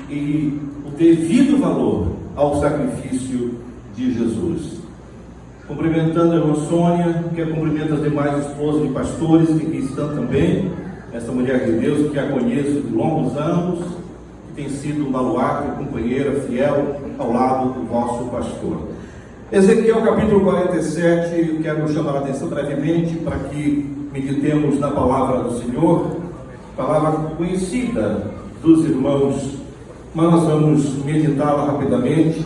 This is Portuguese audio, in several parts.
e o devido valor ao sacrifício de Jesus. Cumprimentando a irmã Sônia, que cumprimenta as demais esposas de pastores que aqui estão também, essa mulher de Deus que a conheço de longos anos, que tem sido um baluarte, companheira fiel ao lado do vosso pastor. Ezequiel capítulo 47, eu quero chamar a atenção brevemente para que meditemos na palavra do Senhor, palavra conhecida dos irmãos, mas nós vamos meditá-la rapidamente,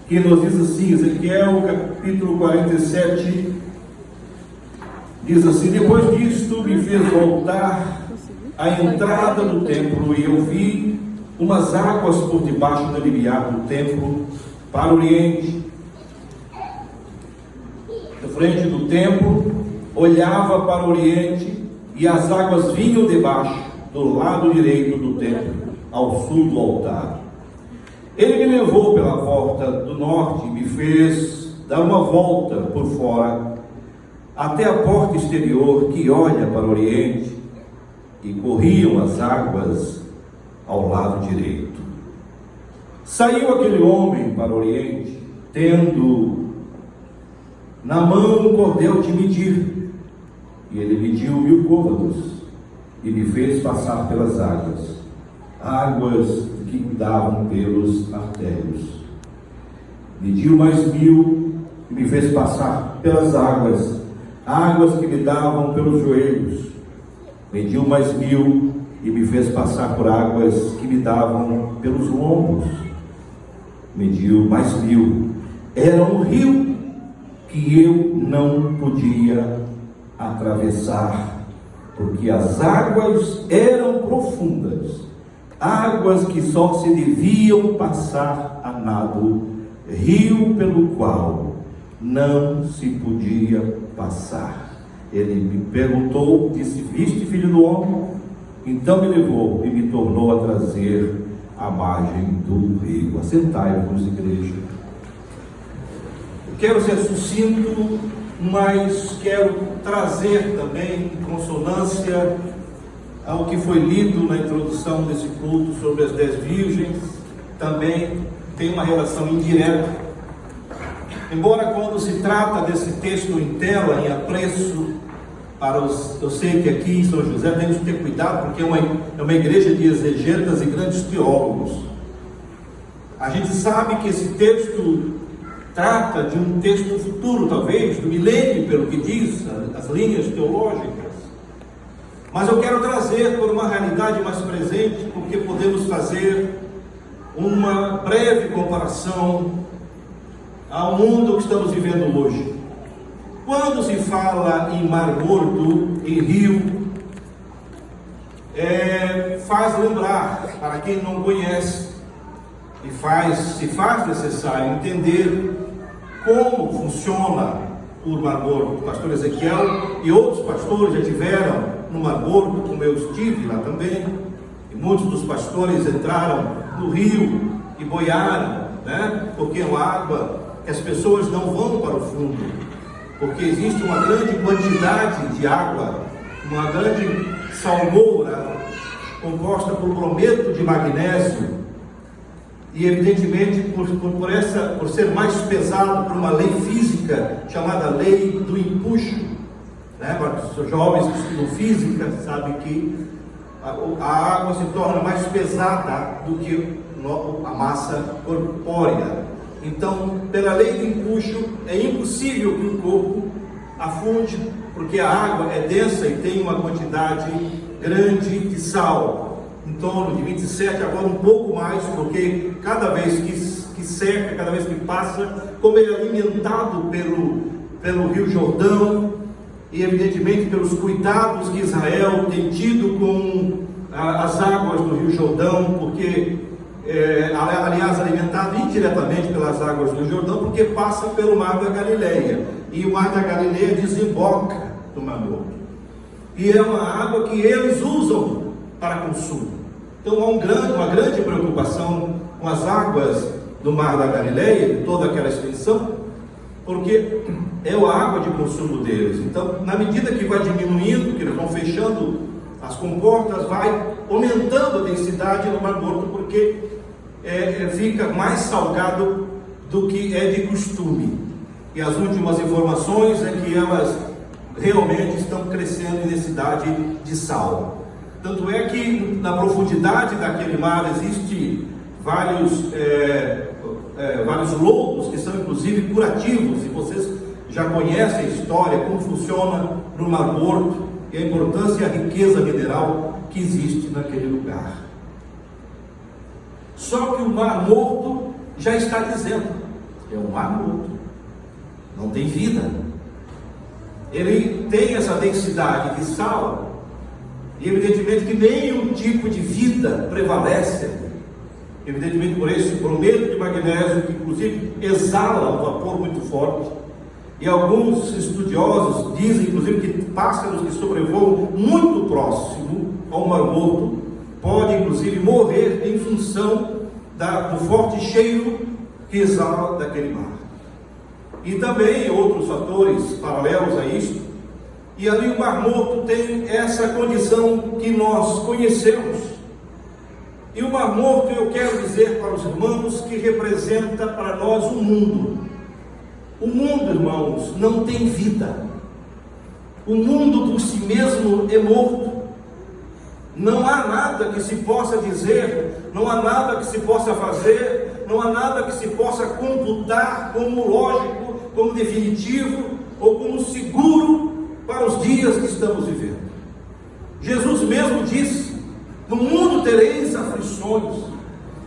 que nos diz assim, Ezequiel capítulo 47, diz assim: depois disto me fez voltar à entrada do templo, e eu vi umas águas por debaixo do limiar do templo, para o oriente. Na frente do templo, olhava para o oriente, e as águas vinham debaixo, do lado direito do templo, ao sul do altar. Ele me levou pela porta do norte e me fez dar uma volta por fora, até a porta exterior que olha para o oriente, e corriam as águas ao lado direito. Saiu aquele homem para o oriente, tendo na mão um cordel de medir, e ele mediu 1000 côvados, e me fez passar pelas águas, águas que davam pelos artérios. Mediu mais 1000, e me fez passar pelas águas, águas que me davam pelos joelhos. Mediu mais 1000, e me fez passar por águas que me davam pelos lombos. Mediu mais 1000, era um rio que eu não podia atravessar, porque as águas eram profundas, águas que só se deviam passar a nado, rio pelo qual não se podia passar. Ele me perguntou, disse: viste, filho do homem? Então me levou e me tornou a trazer à margem do rio. Assentai-vos, igreja. Quero ser sucinto, mas quero trazer também em consonância ao que foi lido na introdução desse culto sobre as 10 virgens. Também tem uma relação indireta, embora quando se trata desse texto em tela, em apreço para os, eu sei que aqui em São José temos que ter cuidado, porque é uma igreja de exegetas e grandes teólogos. A gente sabe que esse texto trata de um texto futuro, talvez, do milênio, pelo que diz as linhas teológicas. Mas eu quero trazer por uma realidade mais presente, porque podemos fazer uma breve comparação ao mundo que estamos vivendo hoje. Quando se fala em Mar Morto, em rio, faz lembrar, para quem não conhece, e se faz necessário entender como funciona o Mar Morto. O pastor Ezequiel e outros pastores já estiveram no Mar Morto, como eu estive lá também, e muitos dos pastores entraram no rio e boiaram, né? Porque é uma água que as pessoas não vão para o fundo, porque existe uma grande quantidade de água, uma grande salmoura composta por brometo de magnésio, e evidentemente por ser mais pesado, por uma lei física chamada lei do empuxo, né? Os jovens que estudam física sabem que a água se torna mais pesada do que a massa corpórea. Então, pela lei do empuxo, é impossível que o corpo afunde, porque a água é densa e tem uma quantidade grande de sal, em torno de 27, agora um pouco mais, porque cada vez que seca, cada vez que passa, como ele é alimentado pelo Rio Jordão, e evidentemente pelos cuidados que Israel tem tido com as águas do Rio Jordão, porque aliás, alimentado indiretamente pelas águas do Jordão, porque passa pelo Mar da Galileia, e o Mar da Galileia desemboca do Mar Morto, e é uma água que eles usam para consumo. Então há uma grande preocupação com as águas do Mar da Galileia, de toda aquela extensão, porque é a água de consumo deles. Então, na medida que vai diminuindo, que eles vão fechando as comportas, vai aumentando a densidade no Mar Morto, porque fica mais salgado do que é de costume. E as últimas informações é que elas realmente estão crescendo em necessidade de sal. Tanto é que na profundidade daquele mar existe vários lodos que são inclusive curativos, e vocês já conhecem a história, como funciona no Mar Morto, e a importância e a riqueza mineral que existe naquele lugar. Só que o Mar Morto já está dizendo, é um mar morto, não tem vida. Ele tem essa densidade de sal, e evidentemente que nenhum tipo de vida prevalece, evidentemente por esse brometo de magnésio, que inclusive exala um vapor muito forte. E alguns estudiosos dizem inclusive que pássaros que sobrevoam muito próximo ao Mar Morto podem inclusive morrer em função do forte cheiro que exala daquele mar. E também outros fatores paralelos a isto. E ali o Mar Morto tem essa condição que nós conhecemos. E o Mar Morto, eu quero dizer para os irmãos, que representa para nós o mundo. O mundo, irmãos, não tem vida. O mundo por si mesmo é morto. Não há nada que se possa dizer, não há nada que se possa fazer, não há nada que se possa computar como lógico, como definitivo ou como seguro para os dias que estamos vivendo. Jesus mesmo disse: no mundo tereis aflições,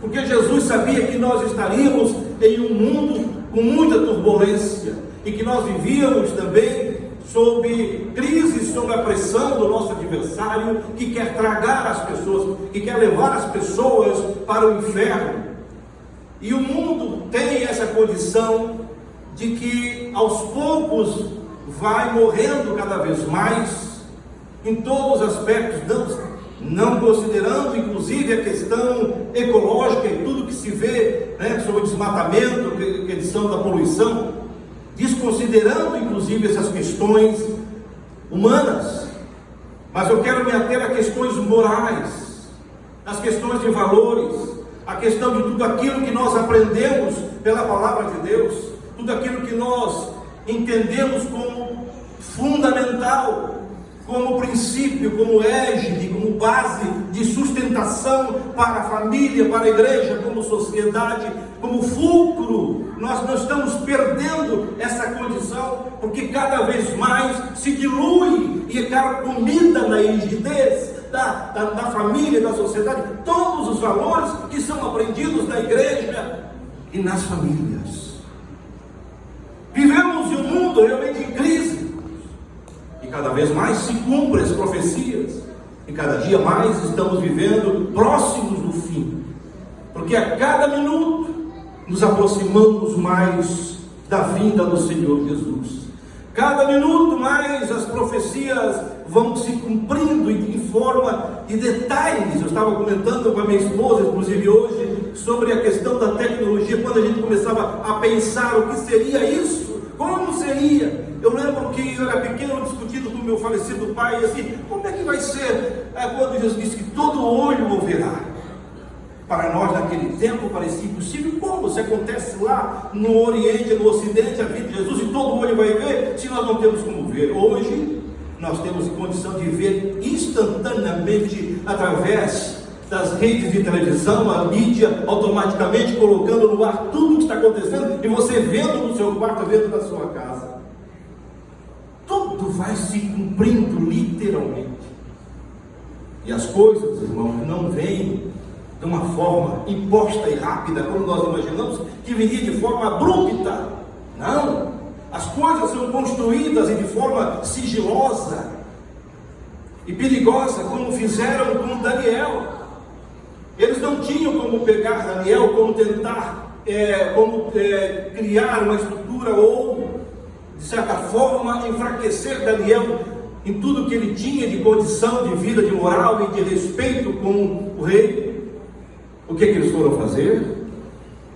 porque Jesus sabia que nós estaríamos em um mundo com muita turbulência, e que nós vivíamos também sob crise, sob a pressão do nosso adversário, que quer tragar as pessoas, que quer levar as pessoas para o inferno. E o mundo tem essa condição de que aos poucos vai morrendo cada vez mais, em todos os aspectos, não considerando inclusive a questão ecológica e tudo que se vê, sobre o desmatamento, questão da poluição, desconsiderando inclusive essas questões humanas. Mas eu quero me ater a questões morais, as questões de valores, a questão de tudo aquilo que nós aprendemos pela palavra de Deus, tudo aquilo que nós entendemos como fundamental, como princípio, como égide, como base de sustentação para a família, para a igreja, como sociedade, como fulcro. Nós não estamos perdendo essa condição, porque cada vez mais se dilui e é comida na rigidez da família, da sociedade, todos os valores que são aprendidos na igreja e nas famílias. Vivemos em um mundo realmente em crise, e cada vez mais se cumprem as profecias, e cada dia mais estamos vivendo próximos do fim, porque a cada minuto nos aproximamos mais da vinda do Senhor Jesus. Cada minuto mais as profecias vão se cumprindo em forma de detalhes. Eu estava comentando com a minha esposa, inclusive hoje, sobre a questão da tecnologia, quando a gente começava a pensar o que seria isso, como seria. Eu lembro que eu era pequeno discutindo com o meu falecido pai, assim, como é que vai ser quando Jesus disse que todo olho o verá? Para nós naquele tempo parecia impossível. Como se acontece lá no Oriente, no Ocidente, a vida de Jesus, e todo olho vai ver, se nós não temos como ver? Hoje nós temos condição de ver instantaneamente através das redes de televisão, a mídia automaticamente colocando no ar tudo o que está acontecendo, e você vendo no seu quarto, vendo na sua casa. Tudo vai se cumprindo literalmente. E as coisas, irmãos, não vêm de uma forma imposta e rápida, como nós imaginamos, que viria de forma abrupta. Não, as coisas são construídas e de forma sigilosa e perigosa, como fizeram com Daniel. Eles não tinham como pegar Daniel, como tentar, criar uma estrutura ou, de certa forma, enfraquecer Daniel em tudo que ele tinha de condição de vida, de moral e de respeito com o rei. O que eles foram fazer?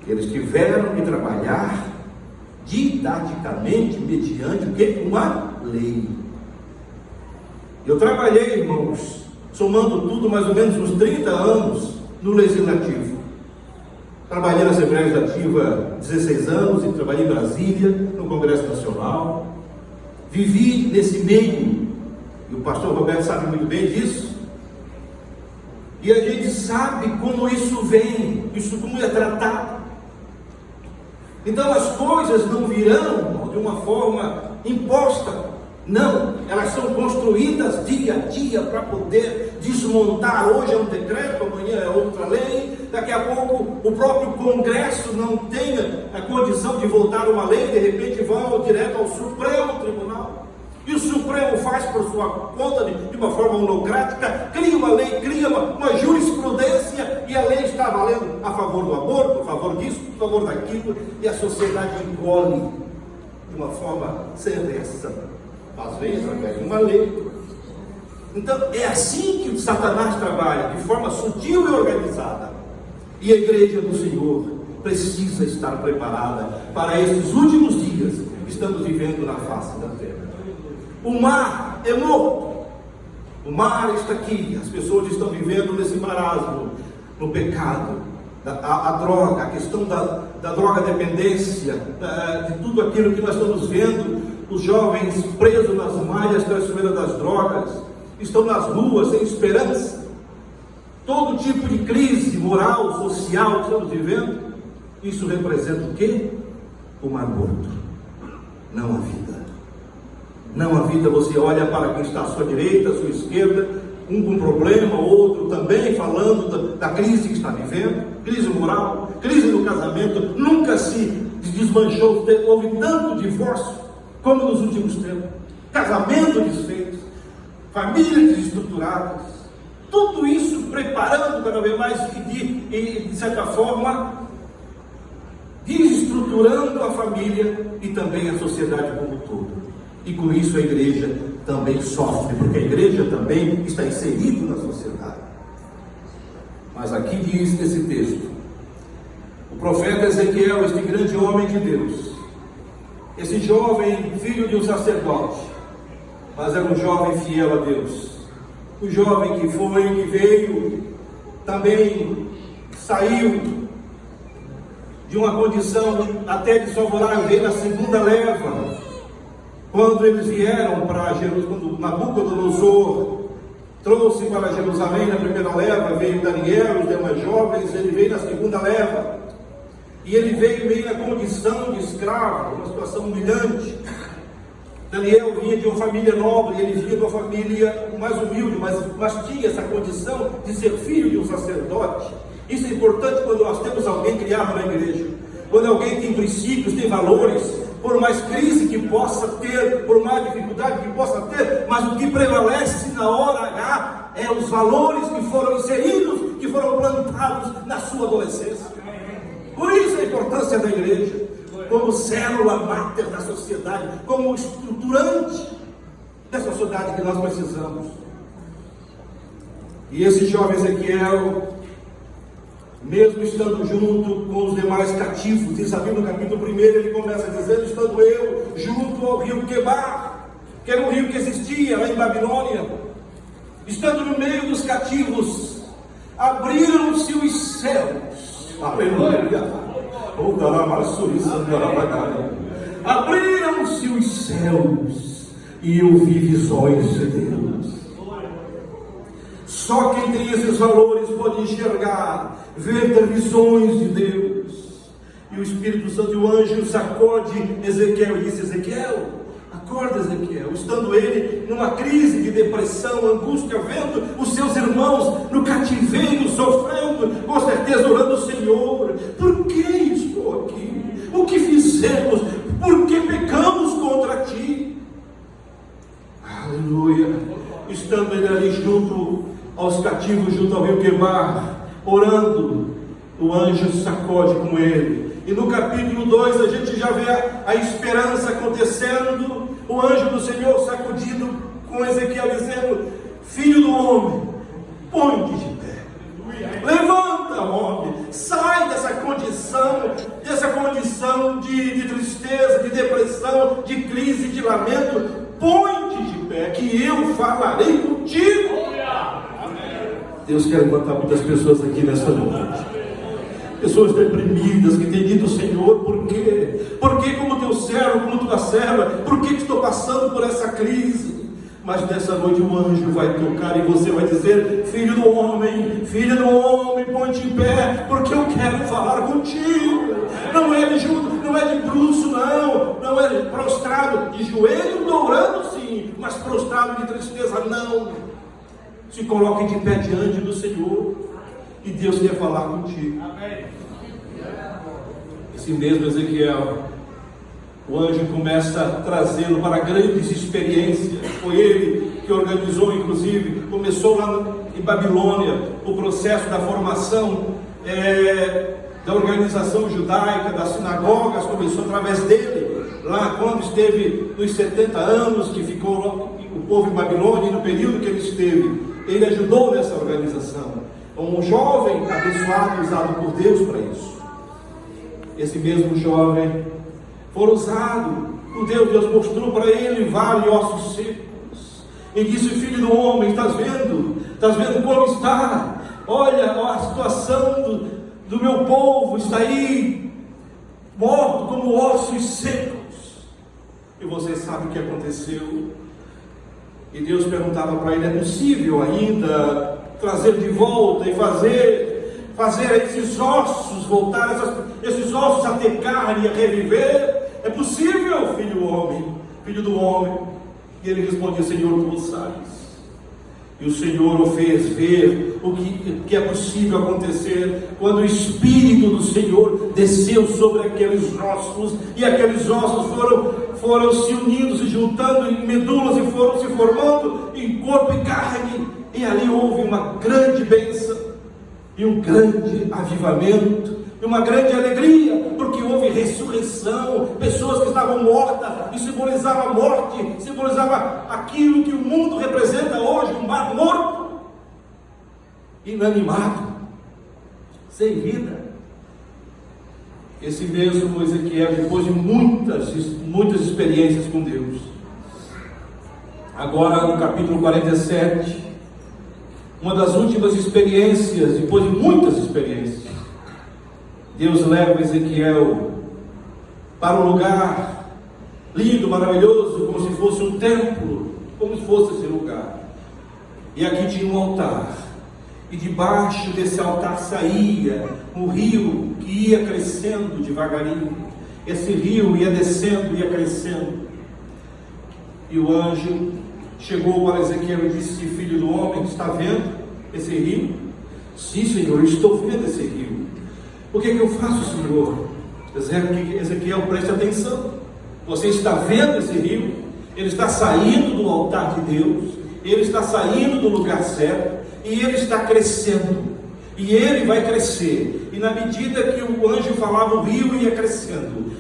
Eles tiveram que trabalhar didaticamente, mediante o que? Uma lei. Eu trabalhei, irmãos, somando tudo, mais ou menos uns 30 anos no legislativo. Trabalhei na Assembleia Legislativa 16 anos e trabalhei em Brasília, no Congresso Nacional. Vivi nesse meio, e o pastor Roberto sabe muito bem disso. E a gente sabe como isso vem, isso como é tratado. Então as coisas não virão de uma forma imposta. Não, elas são construídas dia a dia para poder desmontar. Hoje é um decreto, amanhã é outra lei, daqui a pouco o próprio Congresso não tenha a condição de votar uma lei, de repente vão direto ao Supremo Tribunal. E o Supremo faz por sua conta, de uma forma monocrática, cria uma lei, cria uma jurisprudência, e a lei está valendo a favor do aborto, a favor disso, a favor daquilo, e a sociedade engole de uma forma sem reação. Às vezes, através de uma lei. Então, é assim que o Satanás trabalha, de forma sutil e organizada. E a igreja do Senhor precisa estar preparada para esses últimos dias que estamos vivendo na face da terra. O mar é morto. O mar está aqui. As pessoas estão vivendo nesse marasmo, no pecado, a droga, a questão da droga dependência, de tudo aquilo que nós estamos vendo. Os jovens presos nas malhas traiçoeiras das drogas, estão nas ruas sem esperança. Todo tipo de crise moral, social que estamos vivendo, isso representa o quê? O mar morto, não a vida. Não a vida. Você olha para quem está à sua direita, à sua esquerda, um com problema, outro também falando da crise que está vivendo, crise moral, crise no casamento. Nunca se desmanchou, houve tanto divórcio como nos últimos tempos, casamento desfeito, famílias desestruturadas, tudo isso preparando cada vez mais e de certa forma desestruturando a família e também a sociedade como um todo. E com isso a igreja também sofre, porque a igreja também está inserida na sociedade. Mas aqui diz nesse texto, o profeta Ezequiel, este grande homem de Deus, esse jovem filho de um sacerdote, mas era um jovem fiel a Deus, um jovem que veio, também saiu de uma condição até desfavorável, veio na segunda leva, quando eles vieram para Jerusalém, quando Nabucodonosor trouxe para Jerusalém na primeira leva, veio Daniel, os demais jovens, ele veio na segunda leva. E ele veio meio na condição de escravo, uma situação humilhante. Daniel vinha de uma família nobre, ele vinha de uma família mais humilde, mas tinha essa condição de ser filho de um sacerdote. Isso é importante quando nós temos alguém criado na igreja. Quando alguém tem princípios, tem valores, por mais crise que possa ter, por mais dificuldade que possa ter, mas o que prevalece na hora H é os valores que foram inseridos, que foram plantados na sua adolescência. Por isso a importância da igreja, como célula máter da sociedade, como estruturante dessa sociedade que nós precisamos. E esse jovem Ezequiel, mesmo estando junto com os demais cativos, diz ali no capítulo 1, ele começa dizendo, estando eu junto ao rio Quebar, que era um rio que existia lá em Babilônia, estando no meio dos cativos, abriram-se os céus. Aleluia! Abriram-se os céus e eu vi visões de Deus. Só quem tem esses valores pode enxergar, ver, ter visões de Deus. E o Espírito Santo e o anjo sacode Ezequiel e disse, Ezequiel, acorda Ezequiel, estando ele numa crise de depressão, angústia, vendo os seus irmãos no cativeiro, sofrendo, com certeza orando ao Senhor, por que estou aqui? O que fizemos? Por que pecamos contra ti? Aleluia! Estando ele ali junto aos cativos, junto ao rio Quebar, orando, o anjo sacode com ele. E no capítulo 2 a gente já vê a esperança acontecendo, o anjo do Senhor sacudindo com Ezequiel, dizendo, filho do homem, põe-te de pé, levanta homem, sai dessa condição de tristeza, de depressão, de crise, de lamento, põe-te de pé, que eu falarei contigo. Deus quer levantar muitas pessoas aqui nesta noite. pessoas deprimidas que têm dito: Senhor, por quê? Por que, como teu servo, como tua serva, por que estou passando por essa crise? Mas nessa noite o anjo vai tocar e você vai dizer: filho do homem, põe-te em pé, porque eu quero falar contigo. Não é de bruço, não é de prostrado, de joelho dobrando sim, mas prostrado de tristeza não. Se coloque de pé diante do Senhor e Deus quer falar contigo. Amém. Esse mesmo Ezequiel, o anjo começa a trazê-lo para grandes experiências. Foi ele que organizou, inclusive, começou lá em Babilônia o processo da formação da organização judaica, das sinagogas, começou através dele. Lá quando esteve nos 70 anos que ficou o povo em Babilônia, e no período que ele esteve, ele ajudou nessa organização. Um jovem abençoado, usado por Deus para isso. Esse mesmo jovem foi usado por Deus. Deus mostrou para ele vale ossos secos e disse: filho do homem, estás vendo como está? Olha a situação do meu povo, está aí morto como ossos secos. E você sabe o que aconteceu. E Deus perguntava para ele: é possível ainda trazer de volta e fazer esses ossos voltar, esses ossos a ter carne e a reviver? É possível, filho do homem? E ele respondia: Senhor, tu sabes. E o Senhor o fez ver o que é possível acontecer quando o Espírito do Senhor desceu sobre aqueles ossos, e aqueles ossos foram se unindo, se juntando em medulas, e foram se formando em corpo e carne, e ali houve uma grande bênção, e um grande avivamento, e uma grande alegria, porque houve ressurreição. Pessoas que estavam mortas, e simbolizava a morte, simbolizava aquilo que o mundo representa hoje, um mar morto, inanimado, sem vida. Esse mesmo Ezequiel, depois de muitas experiências com Deus, agora no capítulo 47, uma das últimas experiências, depois de muitas experiências, Deus leva Ezequiel para um lugar lindo, maravilhoso, como se fosse um templo, como se fosse esse lugar. E aqui tinha um altar, e debaixo desse altar saía um rio que ia crescendo devagarinho. Esse rio ia descendo, ia crescendo. E o anjo chegou para Ezequiel e disse: filho do homem, está vendo esse rio? Sim, Senhor, eu estou vendo esse rio. O que eu faço, Senhor? Ezequiel, preste atenção. Você está vendo esse rio? Ele está saindo do altar de Deus, ele está saindo do lugar certo, e ele está crescendo, e ele vai crescer. E na medida que o anjo falava, o rio ia crescendo,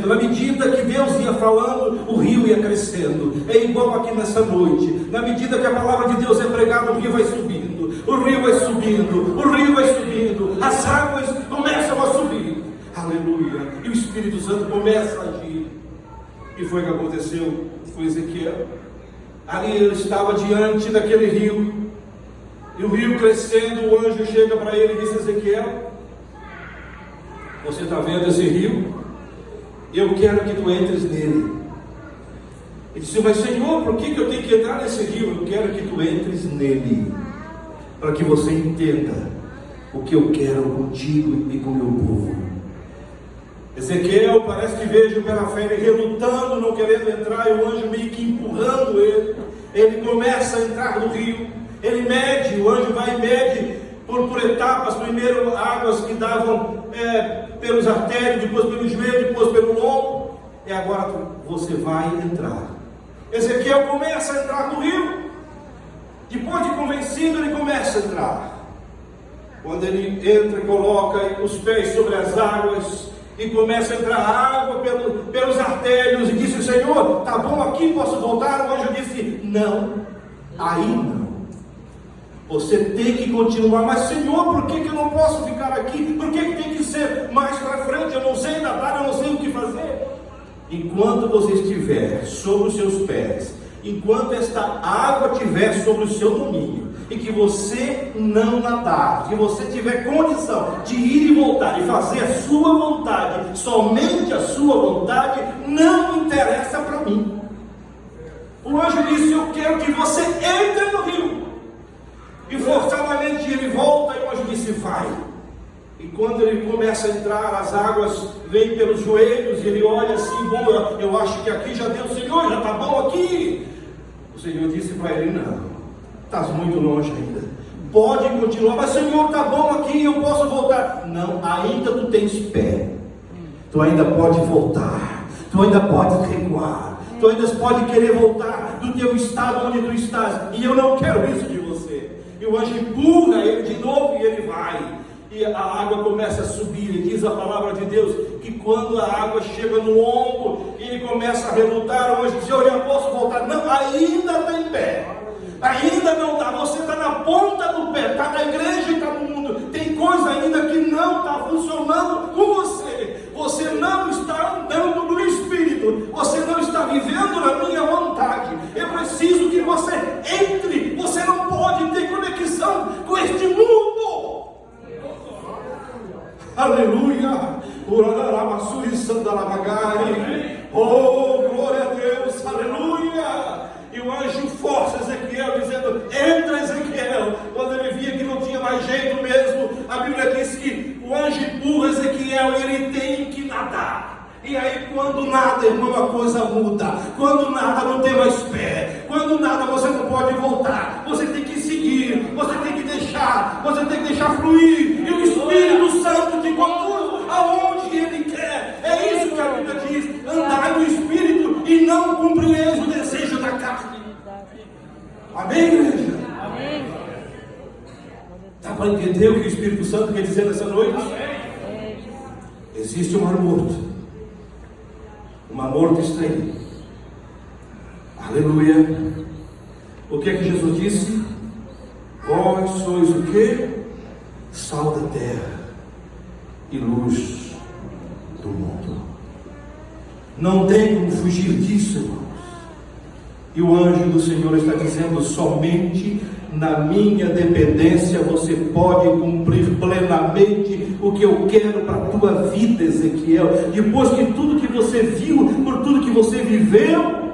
na medida que Deus ia falando, o rio ia crescendo. É igual aqui nessa noite, na medida que a palavra de Deus é pregada, o rio vai subindo, as águas começam a subir, aleluia, e o Espírito Santo começa a agir. E foi o que aconteceu com Ezequiel. Ali ele estava diante daquele rio, e o rio crescendo, o anjo chega para ele e diz: Ezequiel, você está vendo esse rio? Eu quero que tu entres nele. Ele disse: mas Senhor, por que eu tenho que entrar nesse rio? Eu quero que tu entres nele, para que você entenda o que eu quero contigo e com o meu povo. Ezequiel parece que vejo pela fé ele relutando, não querendo entrar, e o anjo meio que empurrando ele. Ele começa a entrar no rio, ele mede, o anjo vai e mede por etapas. Primeiro águas que davam pelos artérios, depois pelo joelho, depois pelo lombo, e agora você vai entrar. Ezequiel começa a entrar no rio. Depois de convencido, ele começa a entrar. Quando ele entra e coloca os pés sobre as águas, e começa a entrar água pelos artérios, e disse: Senhor, está bom aqui, posso voltar? O anjo disse: não, aí não. Você tem que continuar. Mas Senhor, por que eu não posso ficar aqui? Por que tem que ser mais para frente? Eu não sei nadar, eu não sei o que fazer. Enquanto você estiver sobre os seus pés enquanto esta água estiver sobre o seu domínio, e que você não nadar, que você tiver condição de ir e voltar e fazer a sua vontade, somente a sua vontade, não interessa para mim. O anjo disse: eu quero que você entre no rio. E forçadamente ele volta, e o anjo disse: vai. E quando ele começa a entrar, as águas vêm pelos joelhos, e ele olha assim: bom, eu acho que aqui já deu, Senhor, já está bom aqui. O Senhor disse para ele: não, estás muito longe ainda, pode continuar, mas Senhor, está bom aqui, eu posso voltar. Não, ainda tu tens pé, tu ainda pode voltar, tu ainda pode recuar, tu ainda pode querer voltar do teu estado onde tu estás, e eu não quero isso de você. E o anjo empurra ele de novo, e ele vai, e a água começa a subir. E diz a palavra de Deus que quando a água chega no ombro, ele começa a relutar. O anjo diz: eu já posso voltar. Não, ainda está em pé, ainda não dá. Você está na ponta do pé, está na igreja e está no mundo. Tem coisa ainda que não está funcionando com você. Você não está andando no Espírito, você não está vivendo na minha vontade. Eu preciso que você entre. Você não pode ter conexão com este mundo. Aleluia. Oh, glória a Deus. Aleluia. E o anjo força Ezequiel, dizendo: entra, Ezequiel. Quando ele via que não tinha mais jeito mesmo, a Bíblia diz que o anjo empurra Ezequiel e ele tem que nadar. E aí, quando nada, irmão, a coisa muda. Quando nada, não tem mais pé. Quando nada, você não pode voltar. Você tem que seguir, você tem que deixar fluir. E o Espírito Santo te conduz aonde Ele quer. É isso que a Bíblia diz: andar no Espírito e não cumprireis o desejo da carne. Amém, igreja? Amém. Dá para entender o que o Espírito Santo quer dizer nessa noite? Amém. Existe um mar morto, um mar morto estranho. Aleluia. O que é que Jesus disse? Vós sois o que? Sal da terra e luz do mundo. Não tem como fugir disso, irmãos. E o anjo do Senhor está dizendo: somente na minha dependência você pode cumprir plenamente o que eu quero para a tua vida, Ezequiel. Depois de tudo que você viu, por tudo que você viveu,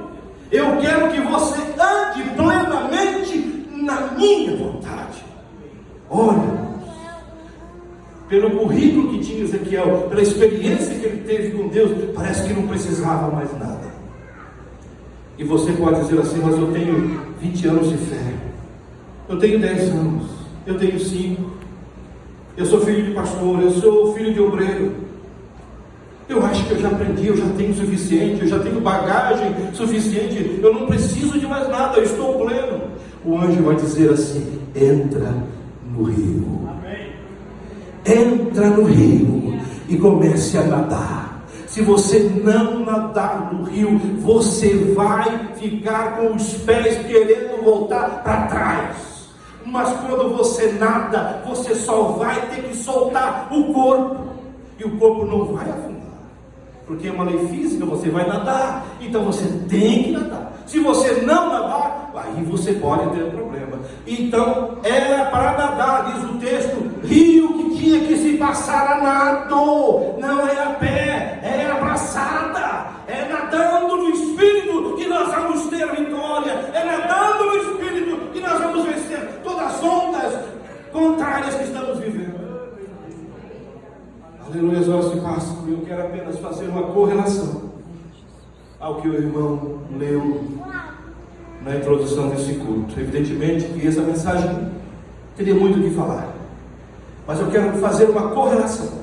eu quero que você ande plenamente na minha vontade. Olha, pelo currículo que tinha Ezequiel, pela experiência que ele teve com Deus, parece que não precisava mais nada. E você pode dizer assim: mas eu tenho 20 anos de fé, eu tenho 10 anos, eu tenho 5, eu sou filho de pastor, eu sou filho de obreiro, eu acho que eu já aprendi, eu já tenho suficiente, eu já tenho bagagem suficiente, eu não preciso de mais nada, eu estou pleno. O anjo vai dizer assim: entra no rio. Amém. Entra no rio e comece a nadar. Se você não nadar no rio, você vai ficar com os pés querendo voltar para trás. Mas quando você nada, você só vai ter que soltar o corpo, e o corpo não vai afundar, porque é uma lei física, você vai nadar, então você tem que nadar. Se você não nadar, aí você pode ter um problema. Então era para nadar, diz o texto, rio que tinha que se passar a nado, não é a pé, é abraçada, é nadando no Espírito que nós vamos ter vitória, é nadando no Espírito que nós vamos vencer todas as ondas contrárias que estamos vivendo. Aleluia, as horas se passam. Eu quero apenas fazer uma correlação ao que o irmão leu na introdução desse culto. Evidentemente que essa mensagem teria muito o que falar, mas eu quero fazer uma correlação.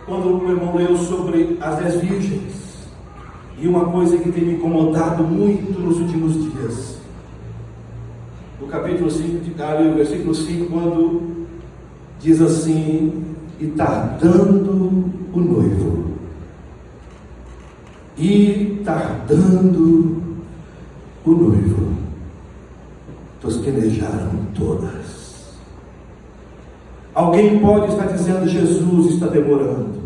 Quando o irmão leu sobre as 10 virgens, e uma coisa que tem me incomodado muito nos últimos dias, no capítulo 5, no versículo 5, quando diz assim: e tardando o noivo, e tardando o noivo, tosquenejaram todas. Alguém pode estar dizendo: Jesus está demorando.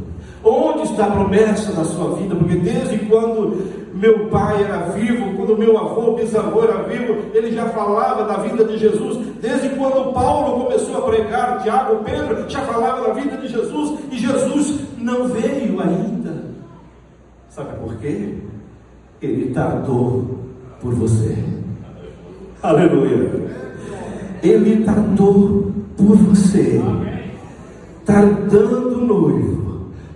Onde está a promessa na sua vida? Porque desde quando meu pai era vivo, quando meu avô, bisavô era vivo, ele já falava da vida de Jesus. Desde quando Paulo começou a pregar, Tiago, Pedro, já falava da vida de Jesus, e Jesus não veio ainda. Sabe por quê? Ele tardou por você. Aleluia. Ele tardou por você. Tardando o noivo.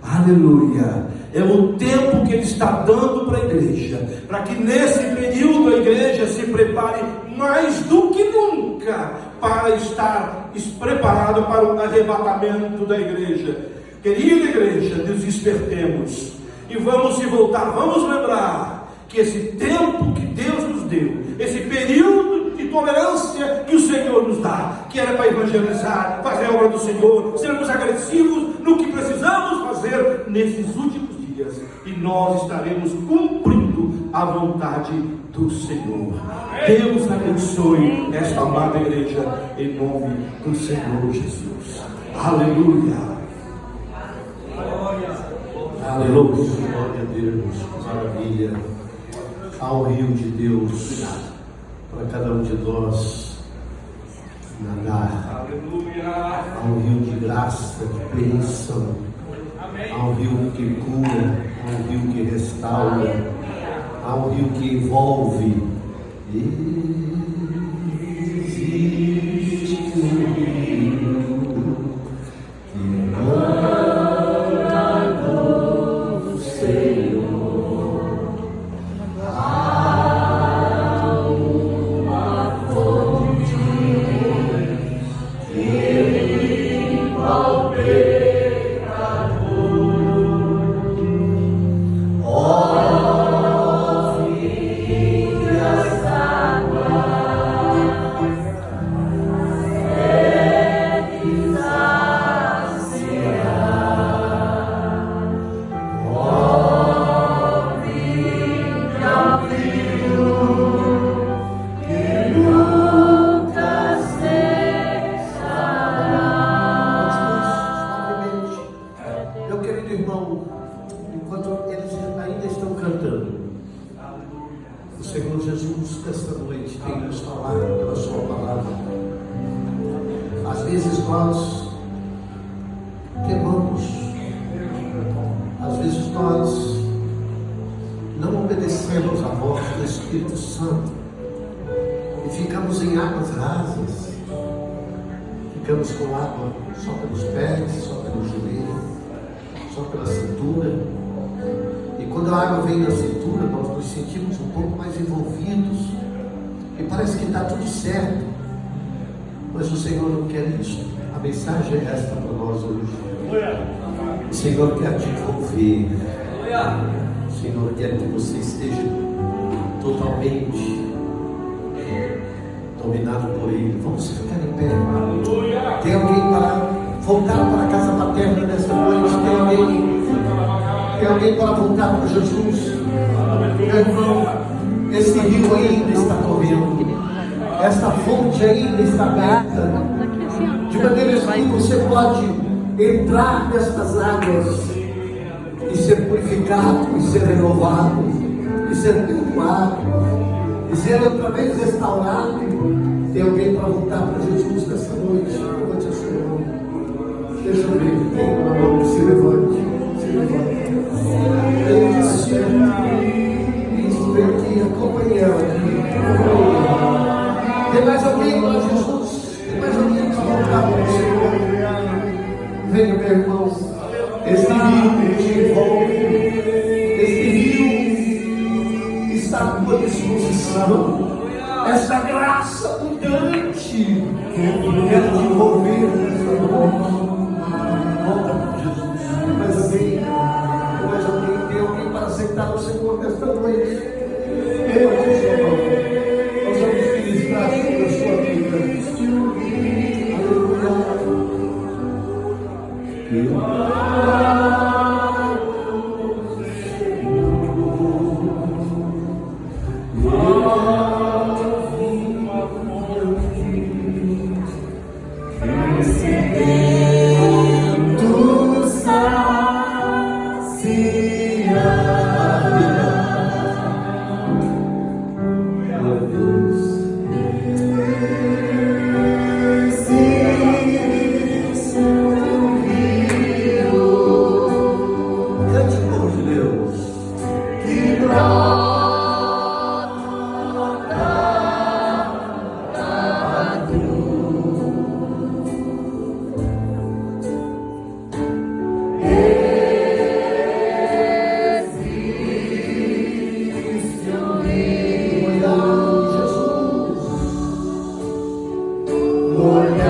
Aleluia. É o tempo que Ele está dando para a igreja, para que nesse período a igreja se prepare mais do que nunca para estar preparada para o arrebatamento da igreja. Querida igreja, nos despertemos e vamos se voltar, vamos lembrar que esse tempo que Deus nos deu, esse período de tolerância que o Senhor nos dá, que era para evangelizar, fazer a obra do Senhor, sermos agressivos no que precisamos fazer nesses últimos dias, e nós estaremos cumprindo a vontade do Senhor. Deus abençoe esta amada igreja em nome do Senhor Jesus. Aleluia. Aleluia. Glória a Deus. Que maravilha. Há um rio de Deus para cada um de nós nadar. Há um rio de graça, de bênção. Há um rio que cura, há um rio que restaura, há um rio que envolve. Existe um rio que manda do Senhor. Há uma fonte que limpa o pecado. Ficamos com água só pelos pés, só pelo joelho, só pela cintura. E quando a água vem na cintura, nós nos sentimos um pouco mais envolvidos. E parece que está tudo certo. Mas o Senhor não quer isso. A mensagem é esta para nós hoje. O Senhor quer te envolver. O Senhor quer que você esteja totalmente dominado por Ele. Vamos ficar em pé. Tem alguém para voltar para a casa paterna nesta noite? Tem alguém para voltar para Jesus? Meu irmão, esse rio ainda está correndo. Esta fonte ainda está aberta. De maneira que você pode entrar nestas águas e ser purificado, e ser renovado, e ser perdoado, e ser outra vez restaurado. Tem alguém para voltar para Jesus nessa noite? Levante a sua mão. Deixa eu ver. Tem uma mão. Se levante. Se levante. Isso, vem aqui. Acompanhe ela aqui. Tem mais alguém para Jesus? Tem mais alguém para voltar para o Senhor? Venha, meu irmão. Esse rio te envolve. Esse rio está à tua disposição. Essa graça abundante quer te envolver nessa noite. Volta para Jesus. Mais alguém? Mais alguém? Tem alguém para aceitar o Senhor nesta noite? Levante a sua mão. Nós vamos ministrar sobre a sua vida. Aleluia. Recebendo o sal. olhar